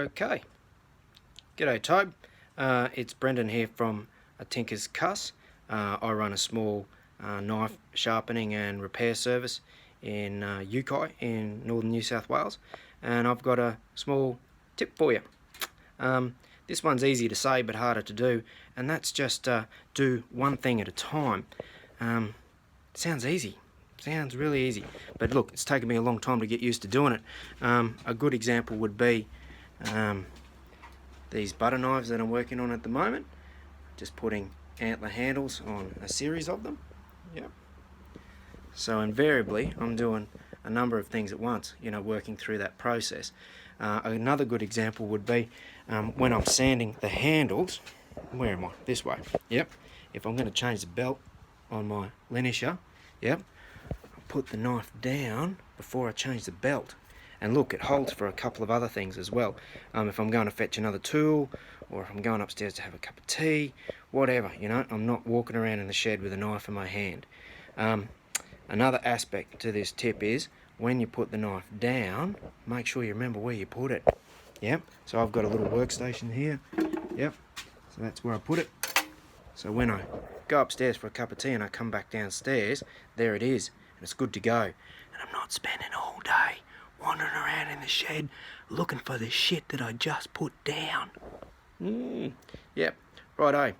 Okay, g'day Toby. It's Brendan here from A Tinkers Cuss. I run a small knife sharpening and repair service in Yukai in northern New South Wales, and I've got a small tip for you. This one's easy to say but harder to do, and that's just do one thing at a time. Sounds easy. Sounds really easy, but look, it's taken me a long time to get used to doing it. A good example would be these butter knives that I'm working on at the moment. Just putting antler handles on a series of them. Yep. So invariably I'm doing a number of things at once, working through that process. Another good example would be when I'm sanding the handles. Where am I? This way. Yep. If I'm going to change the belt on my linisher, yep, put the knife down before I change the belt. And look, it holds for a couple of other things as well. If I'm going to fetch another tool, or if I'm going upstairs to have a cup of tea, whatever, I'm not walking around in the shed with a knife in my hand. Another aspect to this tip is, when you put the knife down, make sure you remember where you put it. Yep, so I've got a little workstation here. Yep, so that's where I put it. So when I go upstairs for a cup of tea and I come back downstairs, there it is, and it's good to go. And I'm not spending all day wandering around in the shed looking for the shit that I just put down. Yep, righto.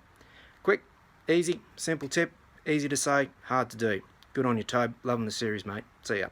Quick, easy, simple tip, easy to say, hard to do. Good on you, Tobe. Loving the series, mate. See ya.